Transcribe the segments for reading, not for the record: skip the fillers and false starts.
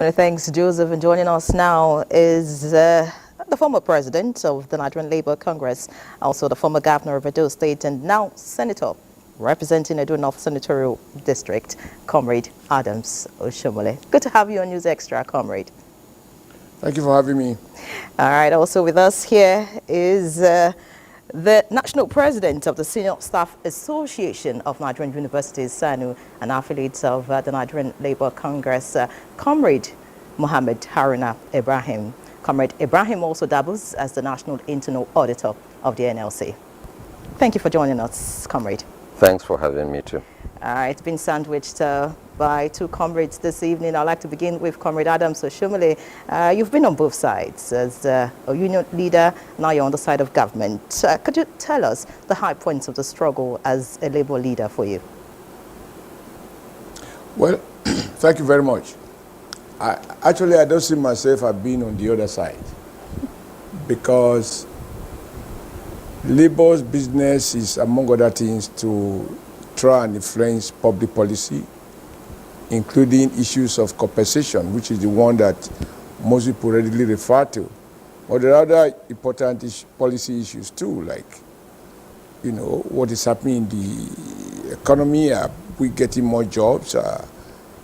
Many thanks, Joseph. And joining us now is the former president of the Nigerian Labour Congress, also the former governor of Edo State, and now senator representing Edo North Senatorial District, Comrade Adams Oshiomhole. Good to have you on News Extra, Comrade. Thank you for having me. All right. Also with us here is the National President of the Senior Staff Association of Nigerian Universities, SANU, and affiliates of the Nigerian Labour Congress, Comrade Mohammed Haruna Ibrahim. Comrade Ibrahim also doubles as the National Internal Auditor of the NLC. Thank you for joining us, Comrade. Thanks for having me too. It's been sandwiched by two comrades this evening. I'd like to begin with Comrade Adams Oshiomhole. You've been on both sides as a union leader, now you're on the side of government. Could you tell us the high points of the struggle as a Labour leader for you? Well, thank you very much. I don't see myself as being on the other side, because Labour's business is, among other things, to try and influence public policy, including issues of compensation, which is the one that most people readily refer to. But there are other important policy issues too, like, what is happening in the economy. Are we getting more jobs?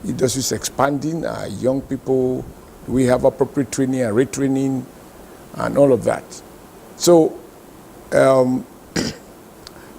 Industry is expanding. Young people, do we have appropriate training and retraining and all of that? So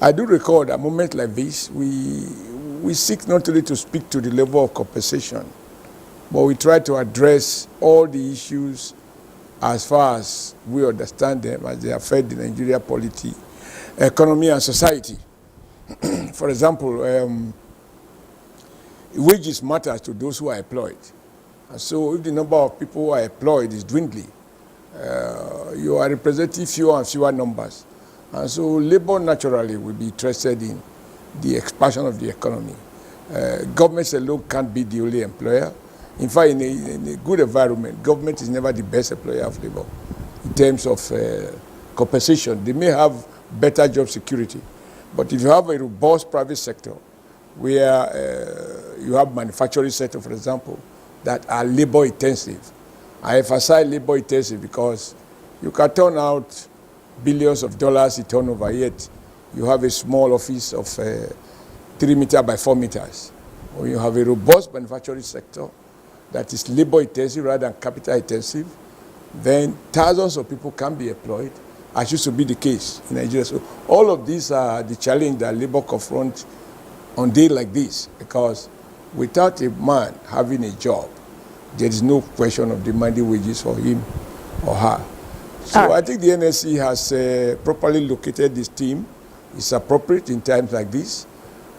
I do recall that moments like this, we seek not only to speak to the level of compensation, but we try to address all the issues as far as we understand them, as they affect the Nigeria polity, economy, and society. For example, wages matter to those who are employed. And so if the number of people who are employed is dwindling, you are representing fewer and fewer numbers. And so Labour naturally will be interested in the expansion of the economy. Governments alone can't be the only employer. In fact, in a good environment, government is never the best employer of Labour in terms of compensation. They may have better job security, but if you have a robust private sector where you have manufacturing sector, for example, that are Labour intensive. I emphasize Labour intensive because you can turn out billions of dollars in turnover, yet you have a small office of 3 meters by 4 meters. Or you have a robust manufacturing sector that is labor intensive rather than capital intensive, then thousands of people can be employed, as used to be the case in Nigeria. So all of these are the challenge that Labour confronts on days like this, because without a man having a job, there is no question of demanding wages for him or her. So I think the NSC has properly located this team. It's appropriate in times like this,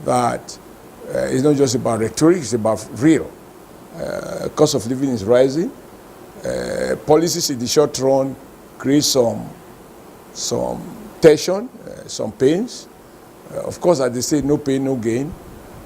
but it's not just about rhetoric, it's about real. Cost of living is rising. Policies in the short run create some tension, some pains. Of course, as they say, no pain, no gain.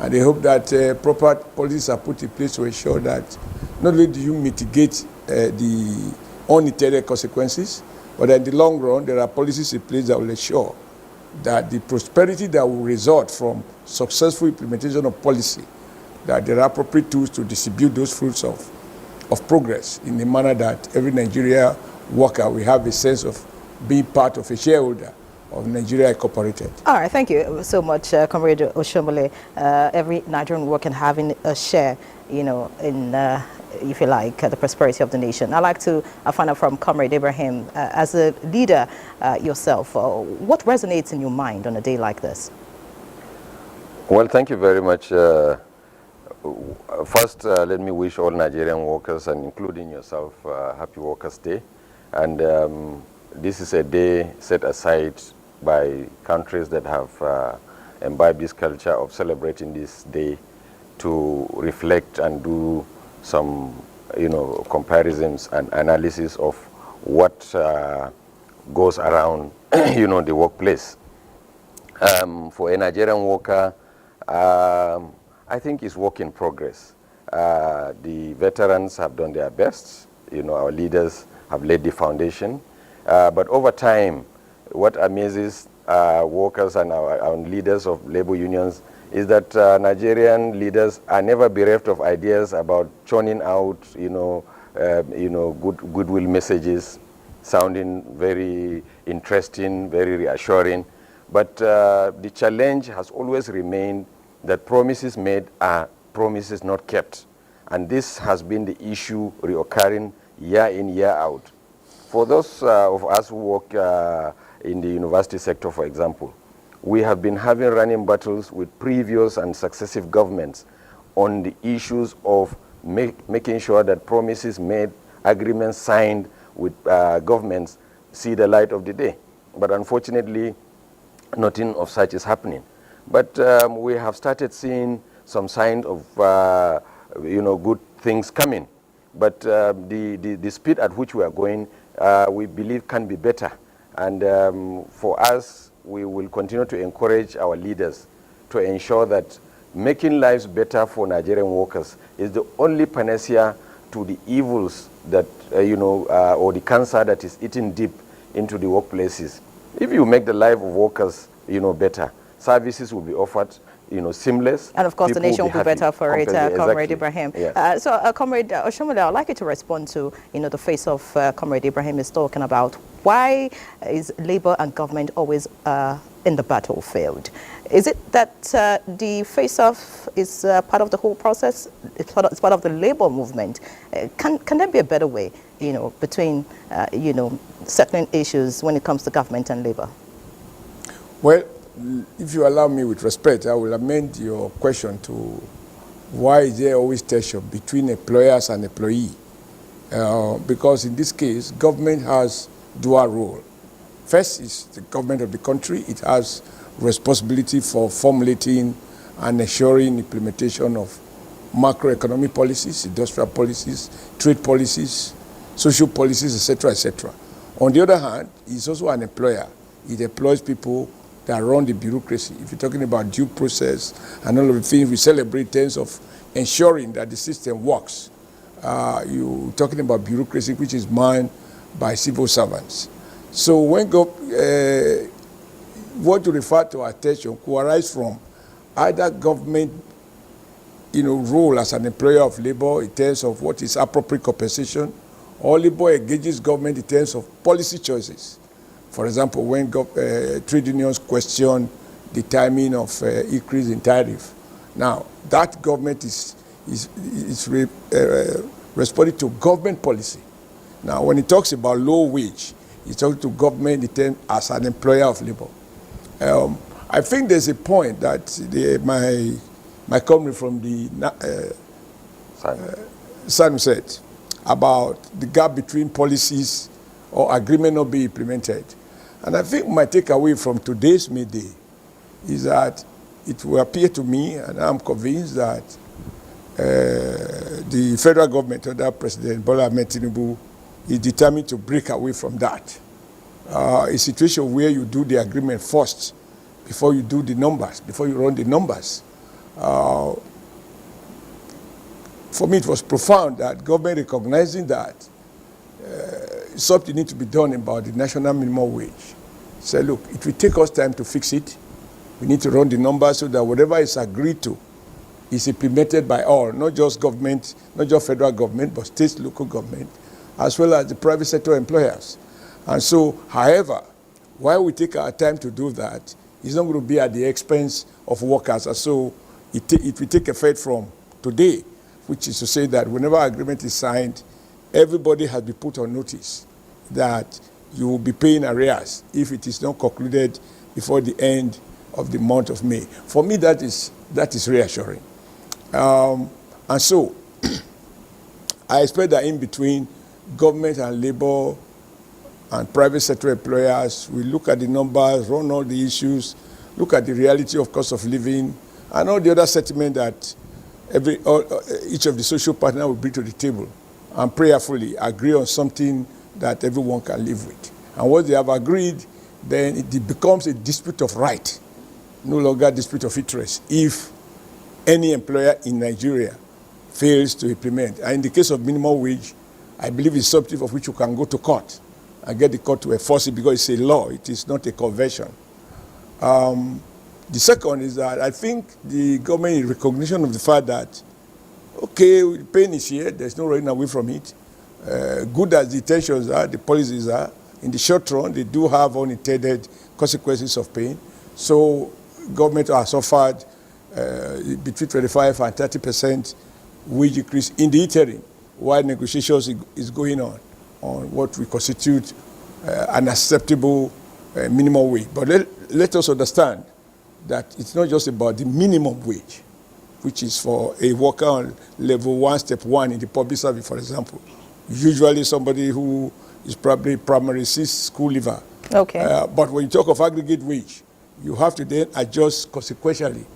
And they hope that proper policies are put in place to ensure that not only do you mitigate the unintended consequences, but in the long run, there are policies in place that will ensure that the prosperity that will result from successful implementation of policy, that there are appropriate tools to distribute those fruits of progress in a manner that every Nigeria worker will have a sense of being part of a shareholder of Nigeria Incorporated. All right, thank you so much, Comrade Oshiomhole. Every Nigerian worker having a share, in if you like, the prosperity of the nation. I'd like to find out from Comrade Ibrahim, as a leader yourself, what resonates in your mind on a day like this? Well, thank you very much. First, let me wish all Nigerian workers, and including yourself, Happy Workers' Day. And this is a day set aside by countries that have imbibed this culture of celebrating this day to reflect and do some, comparisons and analysis of what goes around, the workplace. For a Nigerian worker, I think it's work in progress. The veterans have done their best. Our leaders have laid the foundation. But over time, what amazes workers and our leaders of labor unions is that Nigerian leaders are never bereft of ideas about churning out, goodwill messages, sounding very interesting, very reassuring. But the challenge has always remained that promises made are promises not kept. And this has been the issue reoccurring year in, year out. For those of us who work in the university sector, for example, we have been having running battles with previous and successive governments on the issues of making sure that promises made, agreements signed with governments see the light of the day. But unfortunately, nothing of such is happening. But we have started seeing some signs of good things coming. But the speed at which we are going, we believe can be better. And for us, we will continue to encourage our leaders to ensure that making lives better for Nigerian workers is the only panacea to the evils that, or the cancer that is eating deep into the workplaces. If you make the life of workers, better, services will be offered, seamless. And of course, the nation will be better for it, Comrade Ibrahim. Yes. Comrade Oshiomhole, I'd like you to respond to, the face of Comrade Ibrahim is talking about. Why is Labour and government always in the battlefield? Is it that the face-off is part of the whole process? It's part of the Labour movement. Can there be a better way, between, certain issues when it comes to government and Labour? Well, if you allow me with respect, I will amend your question to why is there always tension between employers and employee? Because in this case, government has dual role. First is the government of the country. It has responsibility for formulating and ensuring implementation of macroeconomic policies, industrial policies, trade policies, social policies, etc., etc. On the other hand, it's also an employer. It employs people that run the bureaucracy. If you're talking about due process and all of the things we celebrate in terms of ensuring that the system works, you're talking about bureaucracy, which is manned by civil servants. So when what to refer to our attention could arise from either government, role as an employer of labor in terms of what is appropriate compensation, or labor engages government in terms of policy choices. For example, when trade unions question the timing of increase in tariff. Now, that government is responding to government policy. Now, when it talks about low wage, it's talking to government in terms as an employer of labor. I think there's a point that my comrade from the Sanu said about the gap between policies or agreement not being implemented. And I think my takeaway from today's midday is that it will appear to me, and I'm convinced that the federal government under President Bola Ahmed Tinubu is determined to break away from that. A situation where you do the agreement first before you do the numbers, before you run the numbers. For me, it was profound that government recognizing that something needs to be done about the national minimum wage. Say, look, it will take us time to fix it. We need to run the numbers so that whatever is agreed to is implemented by all, not just government, not just federal government, but state, local government, as well as the private sector employers. And so, however, while we take our time to do that, it's not going to be at the expense of workers. And so it will take effect from today, which is to say that whenever agreement is signed, everybody has been put on notice that you will be paying arrears if it is not concluded before the end of the month of May. For me, that is reassuring. And so I expect that in between government and labor and private sector employers, we look at the numbers, run all the issues, look at the reality of cost of living, and all the other settlement that each of the social partners will bring to the table, and prayerfully agree on something that everyone can live with. And once they have agreed, then it becomes a dispute of right, no longer a dispute of interest, if any employer in Nigeria fails to implement. And in the case of minimum wage, I believe it's something of which you can go to court and get the court to enforce it because it's a law. It is not a convention. The second is that I think the government in recognition of the fact that, okay, pain is here, there's no running away from it. Good as the tensions are, the policies are, in the short run, they do have unintended consequences of pain. So government has offered between 25 and 30% wage increase in the interim, while negotiations is going on what we constitute an acceptable minimum wage. But let us understand that it's not just about the minimum wage, which is for a worker on level 1, step 1 in the public service, for example. Usually somebody who is probably primary 6 school leaver. Okay. But when you talk of aggregate wage, you have to then adjust consequentially.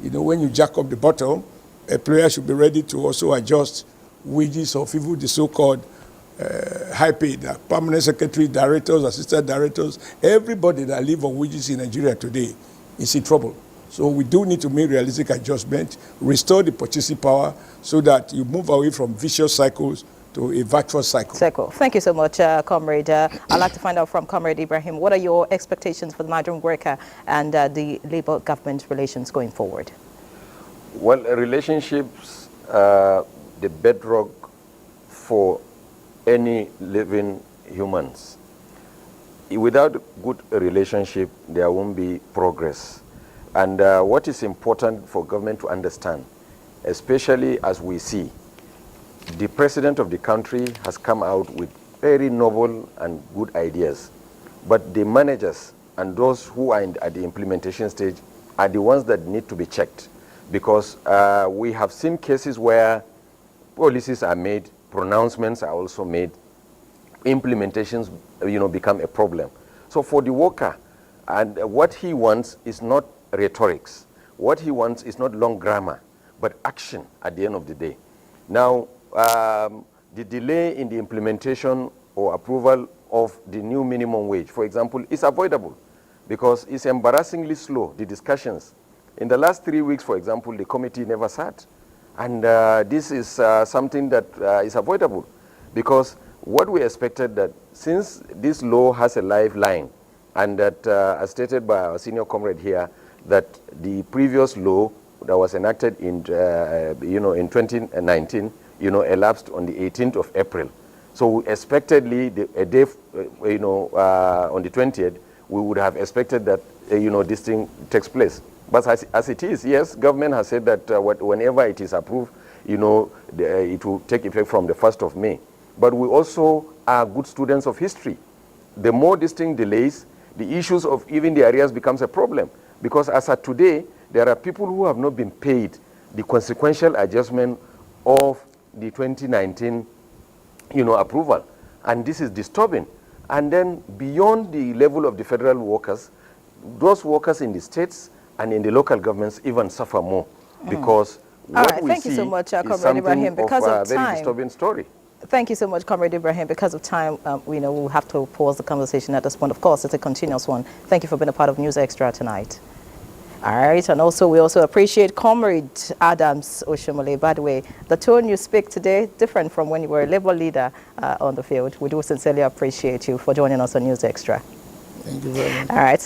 You know, when you jack up the bottom, a player should be ready to also adjust wages of even the so-called high-paid, permanent secretary, directors, assistant directors, everybody that live on wages in Nigeria today is in trouble. So we do need to make realistic adjustment, restore the purchasing power so that you move away from vicious cycles to a virtuous cycle. Thank you so much, Comrade. I'd like to find out from Comrade Ibrahim, what are your expectations for the Nigerian worker and the Labour-government relations going forward? Well, relationships are the bedrock for any living humans. Without good relationship, there won't be progress. And what is important for government to understand, especially as we see, the president of the country has come out with very novel and good ideas. But the managers and those who are at the implementation stage are the ones that need to be checked. Because we have seen cases where policies are made, pronouncements are also made, implementations, become a problem. So for the worker, and what he wants is not rhetorics. What he wants is not long grammar, but action at the end of the day. Now, the delay in the implementation or approval of the new minimum wage, for example, is avoidable because it's embarrassingly slow, the discussions. In the last 3 weeks, for example, the committee never sat. And this is something that is avoidable because what we expected that since this law has a lifeline and that, as stated by our senior comrade here, that the previous law that was enacted in 2019, elapsed on the 18th of April. So expectedly, a day, on the 20th, we would have expected that, this thing takes place. But as it is, yes, government has said that whenever it is approved, it will take effect from the 1st of May. But we also are good students of history. The more this thing delays, the issues of even the arrears becomes a problem. Because as of today, there are people who have not been paid the consequential adjustment of the 2019, approval. And this is disturbing. And then beyond the level of the federal workers, those workers in the states and in the local governments even suffer more because what we see is something Ibrahim, because of a very disturbing story. Thank you so much, Comrade Ibrahim. Because of time, we'll have to pause the conversation at this point. Of course, it's a continuous one. Thank you for being a part of News Extra tonight. All right, and also we also appreciate Comrade Adams Oshiomhole. By the way, the tone you speak today, different from when you were a Labour leader on the field. We do sincerely appreciate you for joining us on News Extra. Thank you very much. All right.